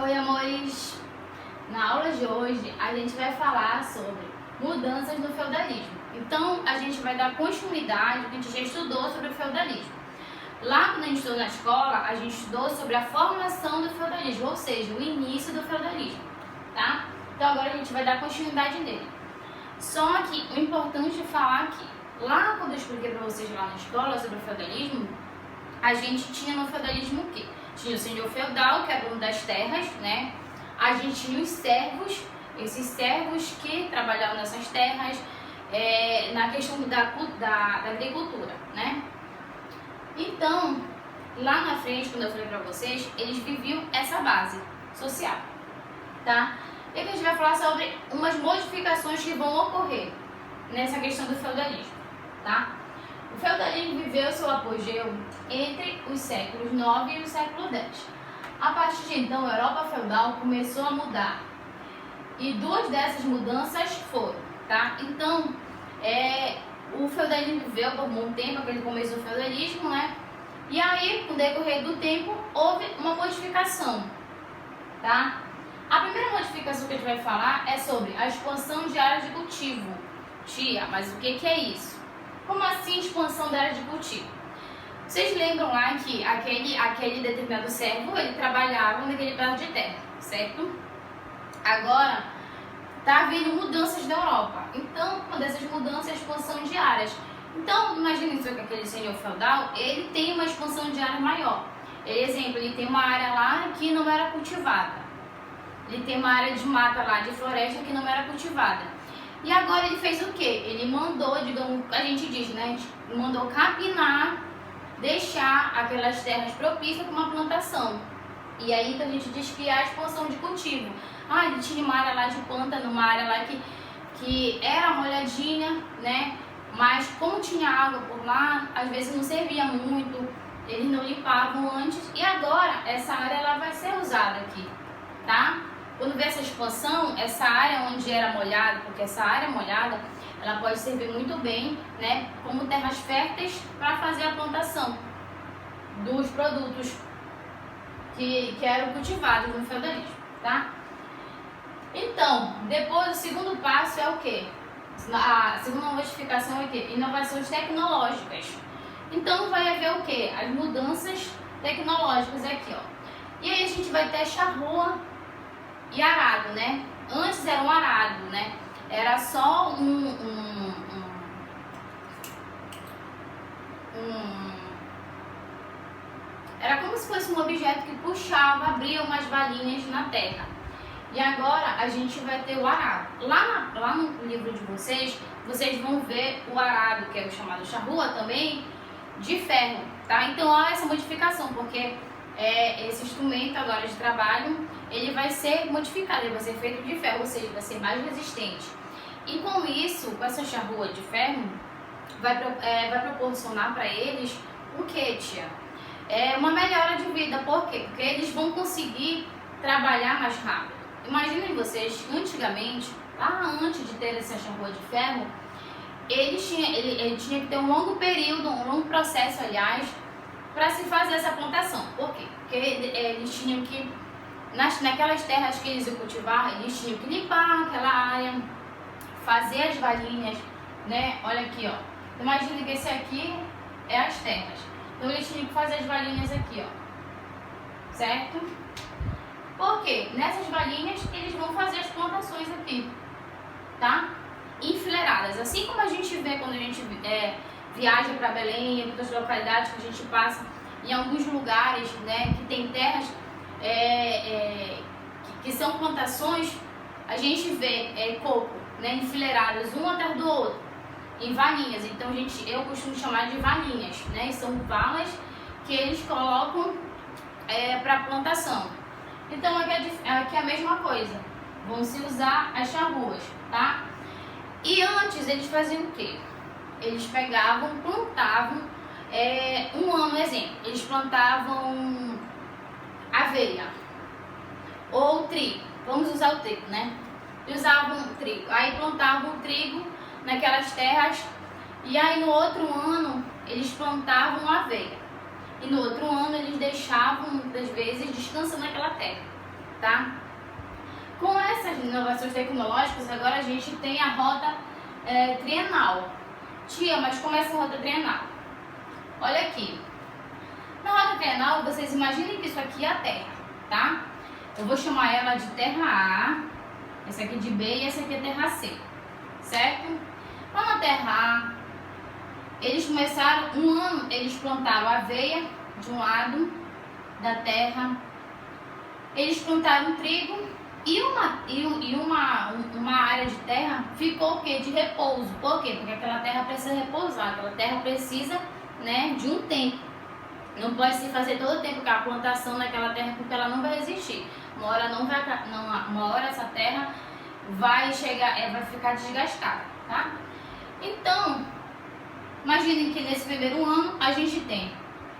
Oi, amores! Na aula de hoje a gente vai falar sobre mudanças no feudalismo. Então a gente vai dar continuidade ao que a gente já estudou sobre o feudalismo. Lá quando a gente estudou na escola, a gente estudou sobre a formação do feudalismo, ou seja, o início do feudalismo, tá? Então agora a gente vai dar continuidade nele. Só que o importante é falar que lá quando eu expliquei para vocês lá na escola sobre o feudalismo, a gente tinha no feudalismo o quê? Tinha o senhor feudal, que era o dono das terras, né? A gente tinha os servos, esses servos que trabalhavam nessas terras na questão da agricultura, né? Então, lá na frente, quando eu falei pra vocês, eles viviam essa base social, tá? E aqui a gente vai falar sobre umas modificações que vão ocorrer nessa questão do feudalismo, tá? O feudalismo viveu seu apogeu entre os séculos 9 e o século 10. A partir de então, a Europa feudal começou a mudar. E duas dessas mudanças foram, tá? Então, o feudalismo viveu por um bom tempo, aquele começo do feudalismo, né? E aí, com o decorrer do tempo, houve uma modificação, tá? A primeira modificação que a gente vai falar é sobre a expansão de áreas de cultivo. Tia, mas o que é isso? Como assim expansão da área de cultivo? Vocês lembram lá que aquele determinado servo, ele trabalhava naquele pedaço de terra, certo? Agora, tá havendo mudanças na Europa. Então, uma dessas mudanças é a expansão de áreas. Então, imagine só que aquele senhor feudal, ele tem uma expansão de área maior. Exemplo, ele tem uma área lá que não era cultivada. Ele tem uma área de mata lá, de floresta, que não era cultivada. E agora ele fez o quê? Ele mandou, digamos, a gente diz, né? Mandou capinar, deixar aquelas terras propícias para uma plantação. E aí então a gente diz que há a expansão de cultivo. Ele tinha uma área lá de pântano, uma área lá que era molhadinha, né? Mas como tinha água por lá, às vezes não servia muito, eles não limpavam antes. E agora essa área ela vai ser usada aqui, tá? Quando vê essa expansão, essa área onde era molhada, porque essa área molhada, ela pode servir muito bem, né, como terras férteis para fazer a plantação dos produtos que eram cultivados no feudalismo, tá? Então, depois o segundo passo é o quê? A segunda modificação é o quê? Inovações tecnológicas. Então vai haver o quê? As mudanças tecnológicas aqui, ó. E aí a gente vai ter charrua e arado, né? Antes era um arado, né? Era só era como se fosse um objeto que puxava, abria umas valinhas na terra. E agora a gente vai ter o arado. Lá no livro de vocês vão ver o arado, que é o chamado charrua também, de ferro, tá? Então há essa modificação, porque esse instrumento agora de trabalho, ele vai ser modificado, ele vai ser feito de ferro, ou seja, vai ser mais resistente. E com isso, com essa charrua de ferro, vai proporcionar para eles o que, tia? Uma melhora de vida. Por quê? Porque eles vão conseguir trabalhar mais rápido. Imaginem vocês, antigamente, lá antes de ter essa charrua de ferro, ele tinha que ter um longo período, um longo processo, aliás, para se fazer essa plantação. Por quê? Porque eles tinham que, naquelas terras que eles iam cultivar, eles tinham que limpar aquela área, fazer as valinhas, né? Olha aqui, ó. Imagina que esse aqui é as terras. Então eles tinham que fazer as valinhas aqui, ó. Certo? Por quê? Nessas valinhas eles vão fazer as plantações aqui, tá? Enfileiradas. Assim como a gente vê quando a gente viaja para Belém, em outras localidades que a gente passa, em alguns lugares, né, que tem terras que são plantações, a gente vê coco, né, enfileiradas um atrás do outro, em valinhas. Então eu costumo chamar de valinhas, né? São valas que eles colocam para plantação. Então aqui é a mesma coisa, vão se usar as charruas, tá? E antes eles faziam o quê? Eles pegavam, plantavam, um ano, exemplo, eles plantavam aveia ou trigo, vamos usar o trigo, né? Usavam trigo, aí plantavam o trigo naquelas terras e aí no outro ano eles plantavam aveia. E no outro ano eles deixavam, muitas vezes, descansando naquela terra. tá? Com essas inovações tecnológicas, agora a gente tem a rota trienal. Tia, mas como é essa rota trienal? Olha aqui. Na rota trienal, vocês imaginem que isso aqui é a Terra, tá? Eu vou chamar ela de Terra A, essa aqui de B e essa aqui é Terra C, certo? Lá na Terra A, eles começaram, um ano eles plantaram aveia de um lado da terra, eles plantaram trigo e uma área de terra ficou o quê? De repouso. Por quê? Porque aquela terra precisa repousar, aquela terra precisa, né, de um tempo. Não pode se fazer todo o tempo com a plantação naquela terra, porque ela não vai existir. Uma hora essa terra vai ficar desgastada, tá? Então, imaginem que nesse primeiro ano a gente tem,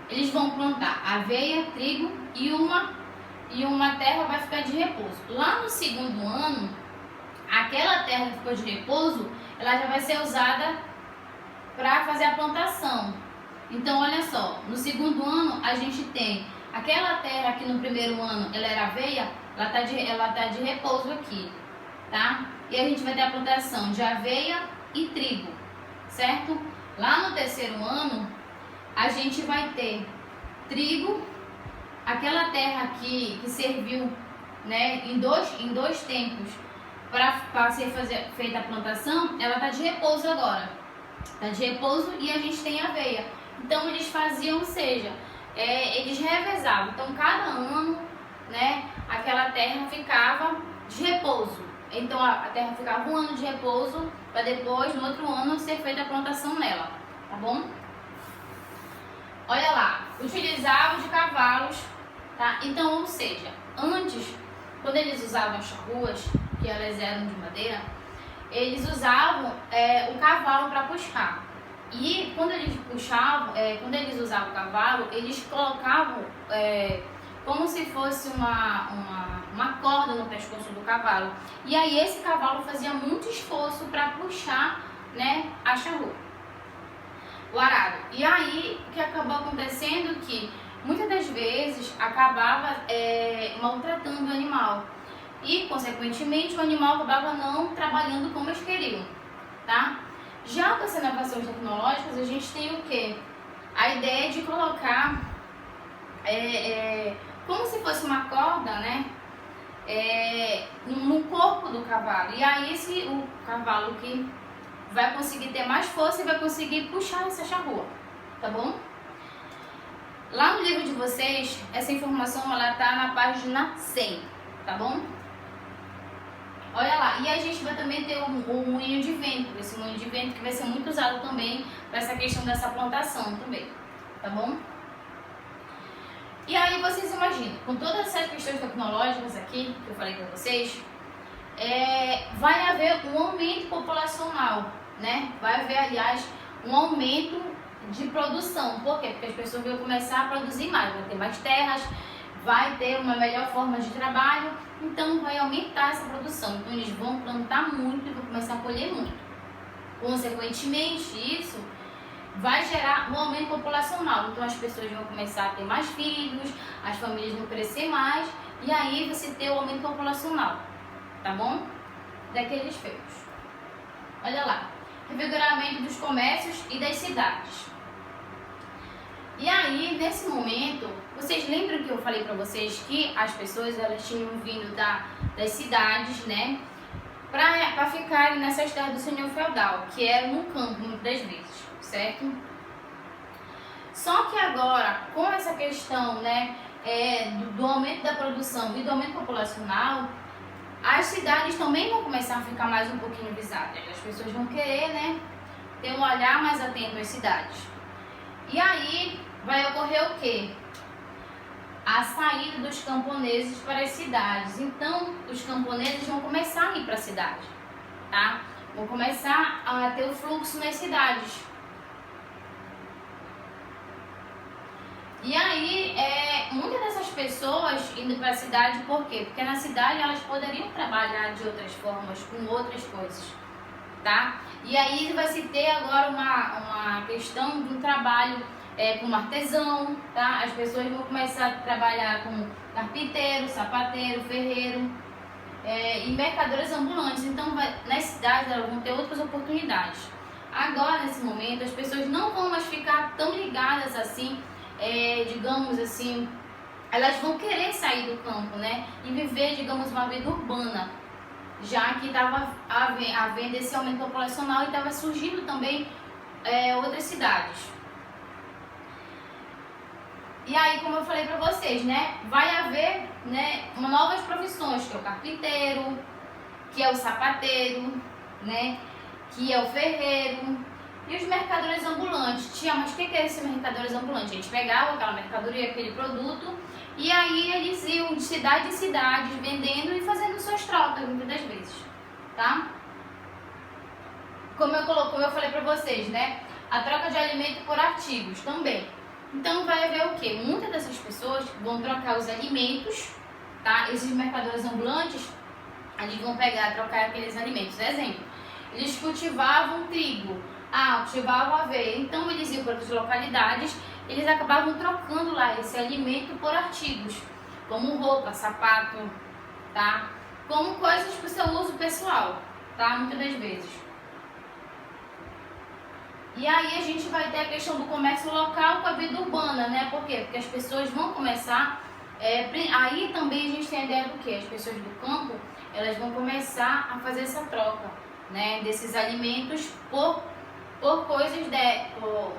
eles vão plantar aveia, trigo e uma terra vai ficar de repouso. Lá no segundo ano, aquela terra que ficou de repouso, ela já vai ser usada para fazer a plantação. Então, olha só, no segundo ano a gente tem aquela terra que no primeiro ano ela era aveia, ela tá de repouso aqui, tá? E a gente vai ter a plantação de aveia e trigo, certo? Lá no terceiro ano a gente vai ter trigo, aquela terra aqui que serviu, né, em dois tempos para ser feita a plantação, ela tá de repouso agora, tá de repouso, e a gente tem aveia. Então eles faziam, ou seja, eles revezavam. Então cada ano, né, aquela terra ficava de repouso. Então a terra ficava um ano de repouso para depois, no outro ano, ser feita a plantação nela, tá bom? Olha lá, utilizavam de cavalos, tá? Então, ou seja, antes, quando eles usavam as charruas, que elas eram de madeira, eles usavam o cavalo para puxar. E quando eles puxavam, quando eles usavam o cavalo, eles colocavam como se fosse uma corda no pescoço do cavalo. E aí esse cavalo fazia muito esforço para puxar, né, a charrua, o arado. E aí o que acabou acontecendo que muitas das vezes acabava maltratando o animal. E consequentemente o animal acabava não trabalhando como eles queriam, tá? Já com as inovações tecnológicas, a gente tem o quê? A ideia de colocar como se fosse uma corda, né? No corpo do cavalo. E aí o cavalo que vai conseguir ter mais força e vai conseguir puxar essa charrua, tá bom? Lá no livro de vocês, essa informação ela tá na página 100, tá bom? Olha lá, e a gente vai também ter o moinho de vento, esse moinho de vento que vai ser muito usado também para essa questão dessa plantação também, tá bom? E aí vocês imaginam, com todas essas questões tecnológicas aqui, que eu falei para vocês, vai haver um aumento populacional, né? Vai haver, aliás, um aumento de produção. Por quê? Porque as pessoas vão começar a produzir mais, vai ter mais terras, vai ter uma melhor forma de trabalho, então vai aumentar essa produção. Então eles vão plantar muito e vão começar a colher muito. Consequentemente, isso vai gerar um aumento populacional. Então as pessoas vão começar a ter mais filhos, as famílias vão crescer mais, e aí você ter o aumento populacional, tá bom? Daqueles feitos. Olha lá, revigoramento dos comércios e das cidades. E aí, nesse momento, vocês lembram que eu falei para vocês que as pessoas elas tinham vindo das cidades, né, para ficarem nessas terras do senhor feudal, que eram no campo muitas vezes, certo? Só que agora, com essa questão, né, do aumento da produção e do aumento populacional, as cidades também vão começar a ficar mais um pouquinho visadas. As pessoas vão querer, né, ter um olhar mais atento às cidades. E aí vai ocorrer o quê? A saída dos camponeses para as cidades. Então, os camponeses vão começar a ir para a cidade, tá? Vão começar a ter o fluxo nas cidades. E aí, muitas dessas pessoas indo para a cidade, por quê? Porque na cidade elas poderiam trabalhar de outras formas, com outras coisas, tá? E aí vai se ter agora uma questão de um trabalho como artesão, tá? As pessoas vão começar a trabalhar como carpinteiro, sapateiro, ferreiro e mercadores ambulantes. Então, nas cidades elas vão ter outras oportunidades. Agora, nesse momento, as pessoas não vão mais ficar tão ligadas assim, digamos assim, elas vão querer sair do campo, né? E viver, digamos, uma vida urbana, já que estava havendo esse aumento populacional e estava surgindo também outras cidades. E aí, como eu falei para vocês, né, vai haver, né, novas profissões, que é o carpinteiro, que é o sapateiro, né, que é o ferreiro e os mercadores ambulantes. Mas o que é esse mercadores ambulantes? A gente pegava aquela mercadoria, aquele produto, e aí eles iam de cidade em cidade vendendo e fazendo suas trocas, muitas das vezes, tá? Como eu falei para vocês, né, a troca de alimento por artigos também. Então vai haver o que? Muitas dessas pessoas vão trocar os alimentos, tá? Esses mercadores ambulantes, eles vão trocar aqueles alimentos. Exemplo, eles cultivavam trigo, cultivavam aveia. Então eles iam para outras localidades, eles acabavam trocando lá esse alimento por artigos, como roupa, sapato, tá? Como coisas para o seu uso pessoal, tá? Muitas das vezes. E aí a gente vai ter a questão do comércio local com a vida urbana, né? Por quê? Porque as pessoas vão começar... aí também a gente tem a ideia do quê? As pessoas do campo, elas vão começar a fazer essa troca, né? Desses alimentos por coisas,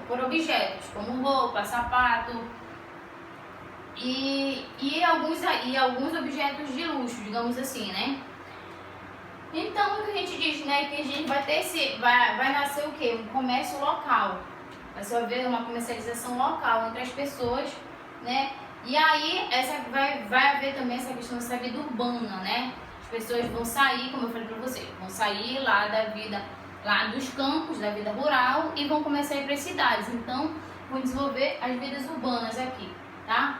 por objetos, como roupa, sapato e alguns objetos de luxo, digamos assim, né? Então, o que a gente diz, né, que a gente vai ter vai nascer o quê? Um comércio local. Vai haver uma comercialização local entre as pessoas, né? E aí, vai haver também essa questão dessa vida urbana, né? As pessoas vão sair, como eu falei pra vocês, vão sair lá lá dos campos, da vida rural, e vão começar a ir para as cidades. Então, vão desenvolver as vidas urbanas aqui, tá?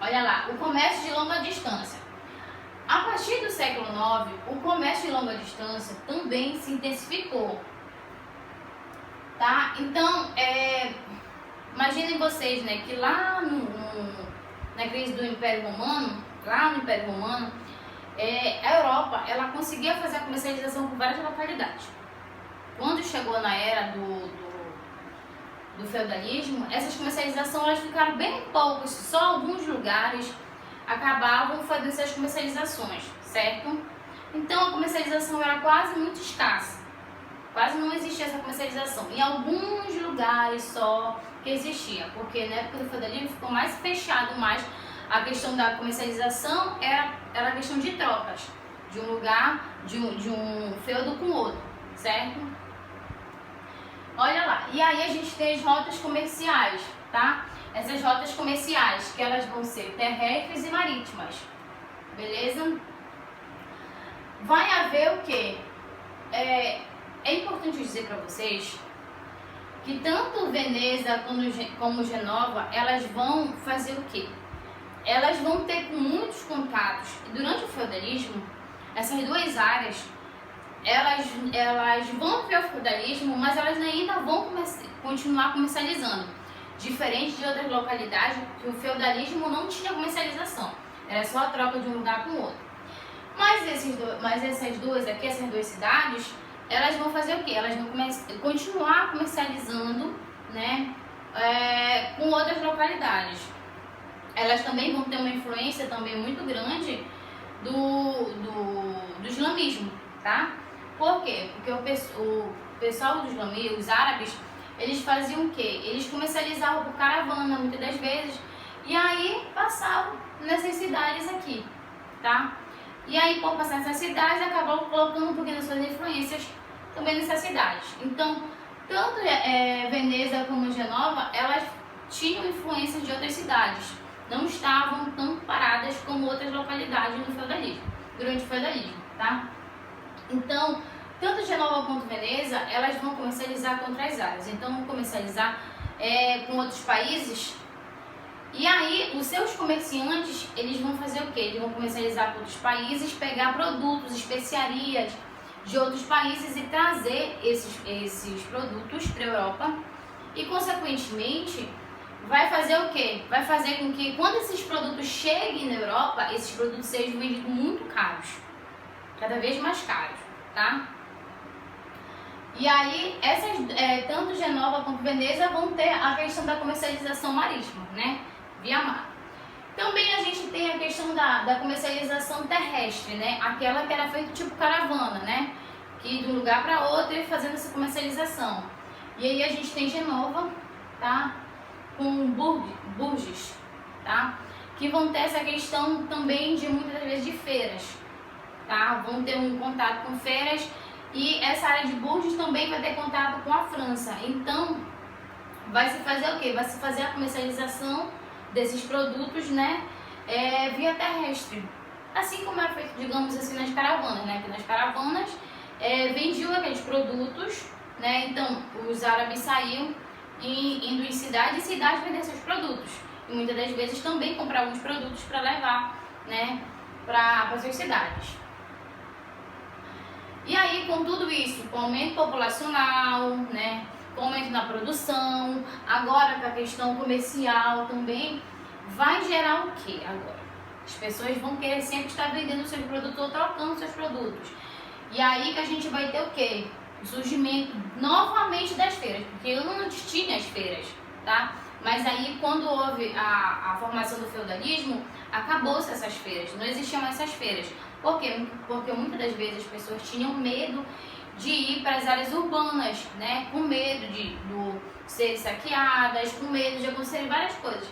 Olha lá, o comércio de longa distância. A partir do século IX, o comércio de longa distância também se intensificou, tá? Então, imaginem vocês, né, que lá na crise do Império Romano, a Europa, ela conseguia fazer a comercialização com várias localidades. Quando chegou na era do feudalismo, essas comercializações elas ficaram bem poucas, só alguns lugares acabavam fazendo essas comercializações, certo? Então a comercialização era quase muito escassa, quase não existia essa comercialização, em alguns lugares só que existia, porque na época do feudalismo ficou mais fechado, mais a questão da comercialização era a questão de trocas, de um lugar, de um feudo com outro, certo? Olha lá, e aí a gente tem as rotas comerciais, tá? Essas rotas comerciais, que elas vão ser terrestres e marítimas, beleza? Vai haver o quê? É importante dizer para vocês que tanto Veneza como Genova, elas vão fazer o quê? Elas vão ter muitos contatos. E durante o feudalismo, essas duas áreas, elas vão ter o feudalismo, mas elas ainda vão continuar comercializando. Diferente de outras localidades, que o feudalismo não tinha comercialização, era só a troca de um lugar com o outro. Mas essas duas cidades, elas vão fazer o quê? Elas vão continuar comercializando, né, com outras localidades. Elas também vão ter uma influência também muito grande do islamismo, tá? Por quê? Porque o pessoal do islamismo, os árabes, eles faziam o quê? Eles comercializavam por caravana, muitas das vezes, e aí passavam nessas cidades aqui, tá? E aí, por passar nessas cidades, acabavam colocando um pouquinho das suas influências também nessas cidades. Então, tanto Veneza como Genova, elas tinham influências de outras cidades, não estavam tão paradas como outras localidades no feudalismo, durante o feudalismo, tá? Então, tanto Genova quanto Veneza, elas vão comercializar com outras áreas. Então, vão comercializar com outros países. E aí, os seus comerciantes, eles vão fazer o quê? Eles vão comercializar com outros países, pegar produtos, especiarias de outros países e trazer esses produtos para a Europa e, consequentemente, vai fazer o quê? Vai fazer com que, quando esses produtos cheguem na Europa, esses produtos sejam vendidos muito caros, cada vez mais caros, tá? E aí, tanto Genova quanto Veneza vão ter a questão da comercialização marítima, né? Via mar. Também a gente tem a questão da comercialização terrestre, né? Aquela que era feita tipo caravana, né? Que de um lugar para outro e fazendo essa comercialização. E aí a gente tem Genova, tá? Com Bourges, tá? Que vão ter essa questão também de muitas vezes de feiras, tá? Vão ter um contato com feiras. E essa área de Bourges também vai ter contato com a França. Então, vai se fazer o quê? Vai se fazer a comercialização desses produtos, né? Via terrestre. Assim como era feito, digamos assim, nas caravanas, né? Que nas caravanas vendiam aqueles produtos, né? Então, os árabes saíam indo em cidade e cidade vender seus produtos. E muitas das vezes também compravam os produtos para levar, né? Para suas cidades. E aí, com tudo isso, com o aumento populacional, né, com o aumento na produção, agora com a questão comercial também, vai gerar o que agora? As pessoas vão querer sempre estar vendendo seus produtos ou trocando seus produtos. E aí que a gente vai ter o quê? O surgimento novamente das feiras, porque antes tinha as feiras, tá? Mas aí, quando houve a formação do feudalismo, acabou-se essas feiras, não existiam mais essas feiras. Por quê? Porque muitas das vezes as pessoas tinham medo de ir para as áreas urbanas, né? Com medo de serem saqueadas, com medo de acontecerem várias coisas.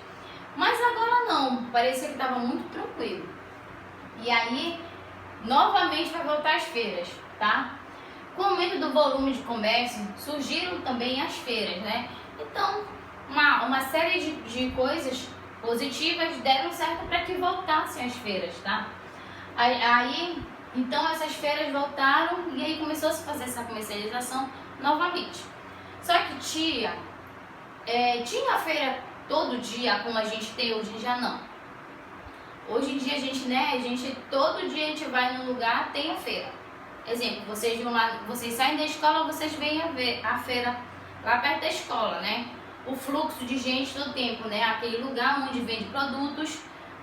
Mas agora não, parecia que estava muito tranquilo. E aí, novamente vai voltar às feiras, tá? Com o aumento do volume de comércio, surgiram também as feiras, né? Então, uma série de coisas positivas deram certo para que voltassem as feiras, tá? Aí, então essas feiras voltaram e aí começou a se fazer essa comercialização novamente. Só que tinha a feira todo dia, como a gente tem hoje em dia, não. Hoje em dia todo dia a gente vai num lugar, tem a feira. Exemplo, vocês vão lá, vocês saem da escola, vocês vêm a ver a feira lá perto da escola, né? O fluxo de gente todo tempo, né? Aquele lugar onde vende produtos,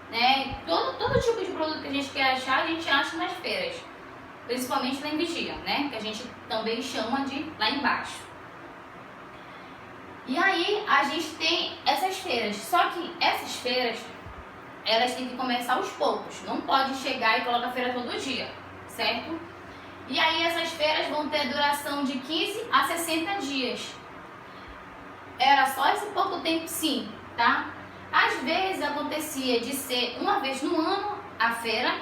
né? Todo tipo de produto que a gente quer achar, a gente acha nas feiras. Principalmente lá em Vigia, né? Que a gente também chama de lá embaixo. E aí a gente tem essas feiras. Só que essas feiras, elas têm que começar aos poucos. Não pode chegar e colocar a feira todo dia, certo? E aí essas feiras vão ter duração de 15 a 60 dias. Era só esse pouco tempo, sim, tá? Às vezes acontecia de ser uma vez no ano a feira,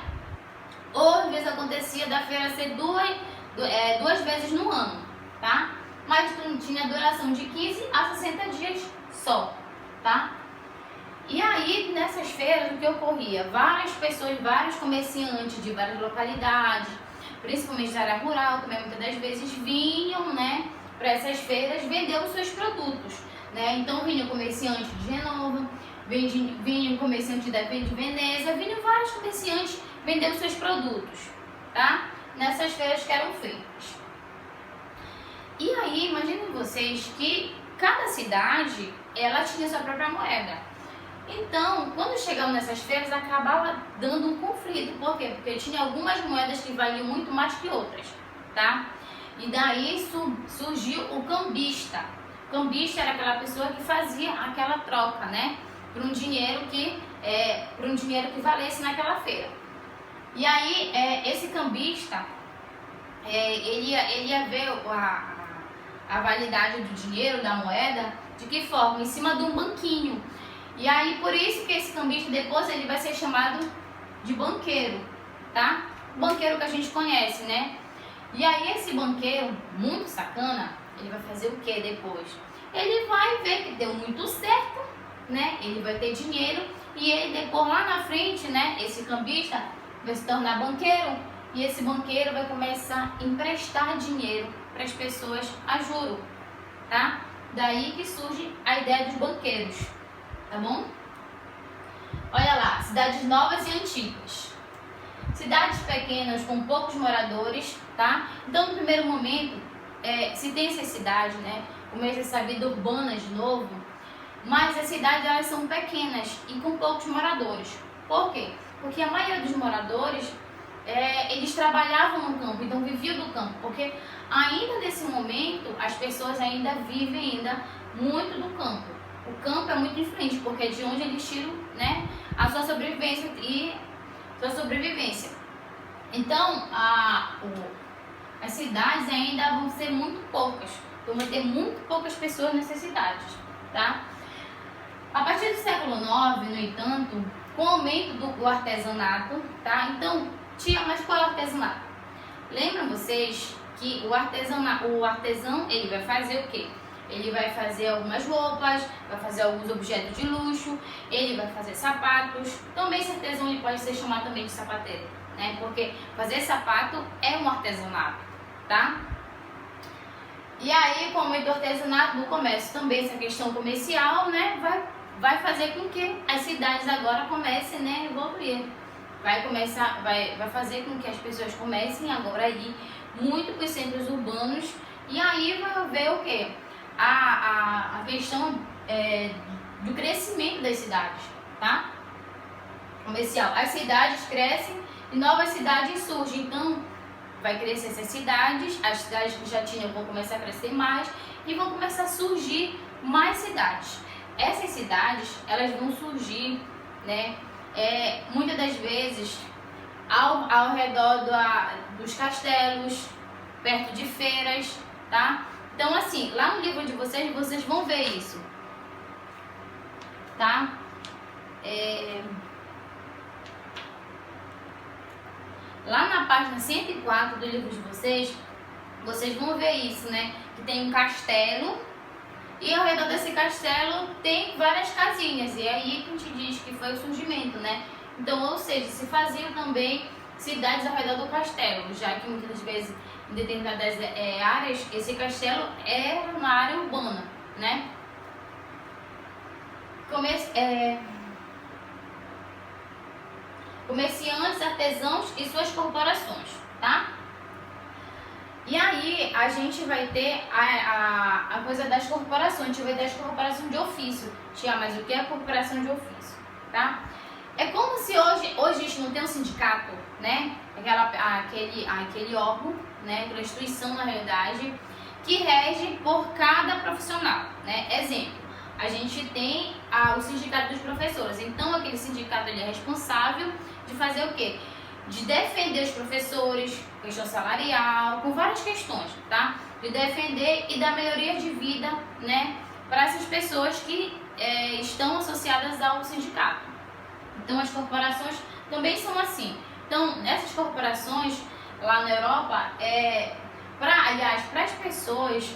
ou às vezes acontecia da feira ser duas vezes no ano, tá? Mas tinha duração de 15 a 60 dias só, tá? E aí, nessas feiras, o que ocorria? Várias pessoas, vários comerciantes de várias localidades, principalmente da área rural, também muitas das vezes vinham, né, para essas feiras vender os seus produtos, né? Então vinha comerciante de Genova, vinha comerciante de Veneza, vinham vários comerciantes vendendo seus produtos, tá? Nessas feiras que eram feitas. E aí, imaginem vocês que cada cidade, ela tinha sua própria moeda. Então, quando chegavam nessas feiras, acabava dando um conflito. Por quê? Porque tinha algumas moedas que valiam muito mais que outras, tá? E daí surgiu o cambista. O cambista era aquela pessoa que fazia aquela troca, né? Para um dinheiro que valesse naquela feira. E aí, esse cambista, ele ia ver a validade do dinheiro, da moeda, de que forma? Em cima de um banquinho. E aí, por isso que esse cambista depois ele vai ser chamado de banqueiro, tá? Banqueiro que a gente conhece, né? E aí, esse banqueiro, muito sacana, ele vai fazer o que depois? Ele vai ver que deu muito certo, né? Ele vai ter dinheiro e ele depois lá na frente, né? Esse cambista vai se tornar banqueiro e esse banqueiro vai começar a emprestar dinheiro para as pessoas a juro, tá? Daí que surge a ideia dos banqueiros, tá bom? Olha lá, cidades novas e antigas. Cidades pequenas com poucos moradores, tá? Então, no primeiro momento, se tem essas cidades, né, começa essa vida urbana de novo, mas as cidades elas são pequenas e com poucos moradores. Por quê? Porque a maioria dos moradores, eles trabalhavam no campo, então viviam do campo, porque ainda nesse momento as pessoas ainda vivem muito do campo. O campo é muito influente, porque é de onde eles tiram, né, a sua sobrevivência Então, as cidades ainda vão ser muito poucas, então vão ter muito poucas pessoas nessas cidades, tá? A partir do século IX, no entanto, com o aumento do artesanato, tá? Então, mas qual é o artesanato? Lembram vocês que o artesão, ele vai fazer o quê? Ele vai fazer algumas roupas, vai fazer alguns objetos de luxo, ele vai fazer sapatos. Também esse artesão ele pode ser chamado também de sapateiro, né? Porque fazer sapato é um artesanato, tá? E aí, com o aumento do artesanato, do comércio também, essa questão comercial, né, vai fazer com que as cidades agora comecem, né, a evoluir. Vai fazer com que as pessoas comecem agora a ir muito para os centros urbanos, e aí vai haver o quê? A questão do crescimento das cidades, tá? Comercial. As cidades crescem e novas cidades surgem, então vai crescer essas cidades, as cidades que já tinham vão começar a crescer mais e vão começar a surgir mais cidades. Essas cidades, elas vão surgir, né, muitas das vezes ao redor dos castelos, perto de feiras, tá? Então, assim, lá no livro de vocês vão ver isso, tá? Lá na página 104 do livro de vocês vão ver isso, né? Que tem um castelo e ao redor desse castelo tem várias casinhas. E aí que a gente diz que foi o surgimento, né? Então, ou seja, se faziam também cidades ao redor do castelo, já que muitas das vezes em determinadas áreas esse castelo era uma área urbana, né? Comerciantes, artesãos e suas corporações, tá? E aí a gente vai ter a coisa das corporações, a gente vai ter as corporações de ofício. Tia, mas o que é a corporação de ofício, tá? É como se hoje a gente não tem um sindicato, né? Aquele órgão, né? Aquela instituição, na realidade, que rege por cada profissional, né? Exemplo, a gente tem o sindicato dos professores. Então, aquele sindicato ele é responsável de fazer o quê? De defender os professores, questão salarial, com várias questões, tá? De defender e dar melhoria de vida, né? Para essas pessoas que estão associadas ao sindicato. Então, as corporações também são assim. Então, essas corporações lá na Europa, para as pessoas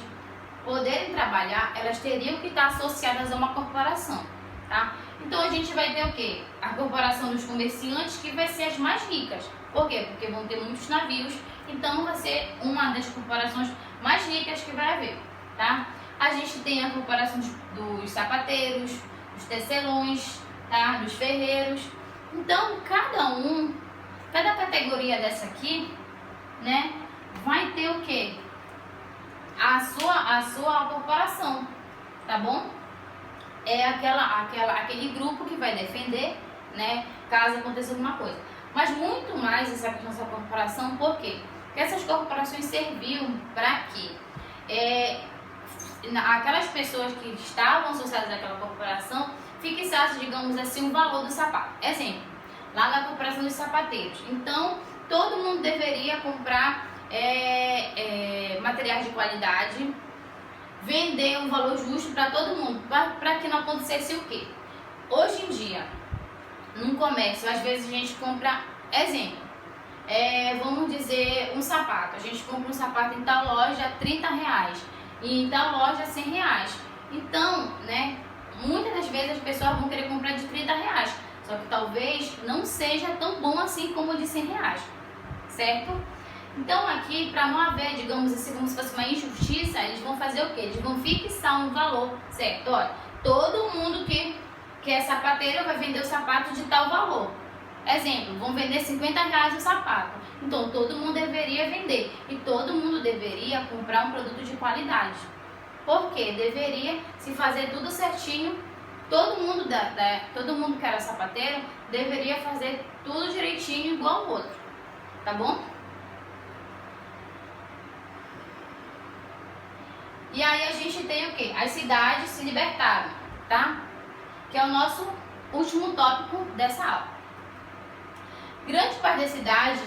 poderem trabalhar, elas teriam que estar associadas a uma corporação, tá? Então, a gente vai ter o quê? A corporação dos comerciantes, que vai ser as mais ricas. Por quê? Porque vão ter muitos navios, então vai ser uma das corporações mais ricas que vai haver, tá? A gente tem a corporação dos sapateiros, dos tecelões, tá? Dos ferreiros. Então, cada categoria dessa aqui, né, vai ter o quê? A sua corporação, tá bom? É aquele grupo que vai defender, né, caso aconteça alguma coisa. Mas muito mais essa questão dessa corporação, por quê? Porque essas corporações serviam para que aquelas pessoas que estavam associadas àquela corporação fixassem, digamos assim, o valor do sapato. Exemplo, lá na corporação dos sapateiros. Então, todo mundo deveria comprar materiais de qualidade, vender um valor justo para todo mundo, para que não acontecesse o quê? Hoje em dia, num comércio, às vezes a gente compra, exemplo, vamos dizer, um sapato. A gente compra um sapato em tal loja R$30 e em tal loja R$100. Então, né, muitas das vezes as pessoas vão querer comprar de R$30, só que talvez não seja tão bom assim como o de R$100, certo? Então aqui, para não haver, digamos assim, como se fosse uma injustiça, eles vão fazer o quê? Eles vão fixar um valor, certo? Olha, todo mundo que é sapateiro vai vender o sapato de tal valor. Exemplo, vão vender R$50 o sapato. Então todo mundo deveria vender e todo mundo deveria comprar um produto de qualidade. porque deveria se fazer tudo certinho. Todo mundo que era sapateiro deveria fazer tudo direitinho igual ao outro, tá bom? E aí a gente tem o quê? As cidades se libertaram, tá? Que é o nosso último tópico dessa aula. Grande parte das cidades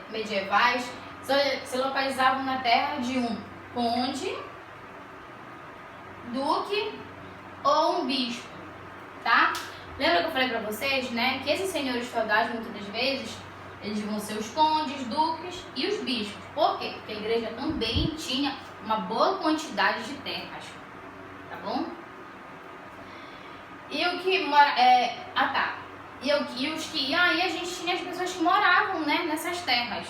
medievais se localizavam na terra de um conde, duque ou um bispo, tá? Lembra que eu falei pra vocês, né, que esses senhores feudais, muitas das vezes, eles vão ser os condes, duques e os bispos. Por quê? Porque a igreja também tinha uma boa quantidade de terras, tá bom? E o que mora... E aí a gente tinha as pessoas que moravam, né, nessas terras,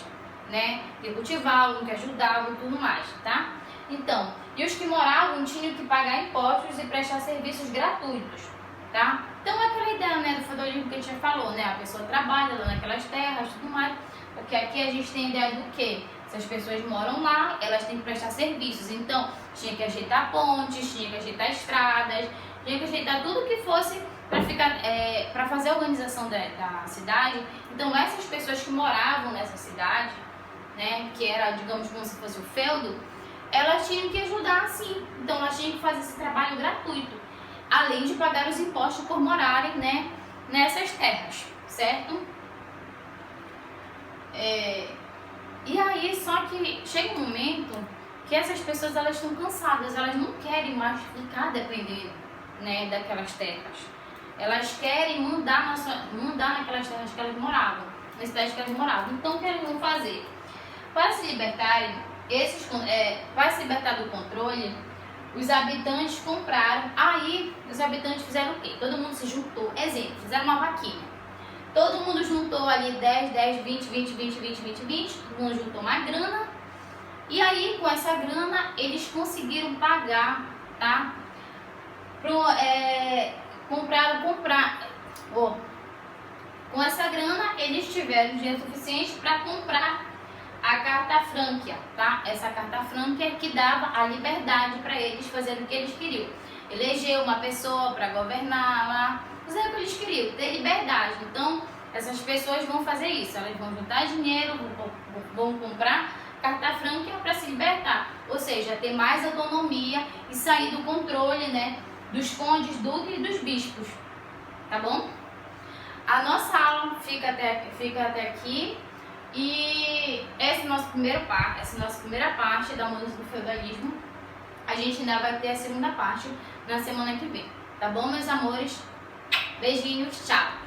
né, que cultivavam, que ajudavam e tudo mais, tá? Então, e os que moravam tinham que pagar impostos e prestar serviços gratuitos, tá? Então, aquela ideia, né, do feudalismo que a gente já falou, né, a pessoa trabalha lá naquelas terras e tudo mais, porque aqui a gente tem a ideia do quê? Se as pessoas moram lá, elas têm que prestar serviços, então tinha que ajeitar pontes, tinha que ajeitar estradas, tinha que ajeitar tudo que fosse para fazer a organização da cidade. Então, essas pessoas que moravam nessa cidade, né, que era, digamos, como se fosse o feudo, elas tinham que ajudar, sim. Então, elas tinham que fazer esse trabalho gratuito, além de pagar os impostos por morarem, né, nessas terras, certo? E aí, só que chega um momento que essas pessoas, elas estão cansadas, elas não querem mais ficar dependendo, né, daquelas terras. Elas querem mudar naquelas terras que elas moravam, nas cidades que elas moravam. Então, o que eles vão fazer? Para se libertarem, para se libertar do controle, os habitantes compraram. Aí, os habitantes fizeram o quê? Todo mundo se juntou. Exemplo, fizeram uma vaquinha. Todo mundo juntou ali 10, 20, 20. Todo mundo juntou uma grana. E aí, com essa grana, eles conseguiram pagar, tá? Com essa grana, eles tiveram dinheiro suficiente para comprar a carta franquia, tá? Essa carta franquia que dava a liberdade para eles fazerem o que eles queriam. Eleger uma pessoa para governar lá, fazer o que eles queriam, ter liberdade. Então, essas pessoas vão fazer isso, elas vão juntar dinheiro, vão comprar carta franquia para se libertar. Ou seja, ter mais autonomia e sair do controle, né, dos condes, duques e dos bispos, tá bom? A nossa aula fica até aqui. E essa é a nossa primeira parte da mudança do feudalismo. A gente ainda vai ter a segunda parte na semana que vem, tá bom, meus amores? Beijinhos, tchau!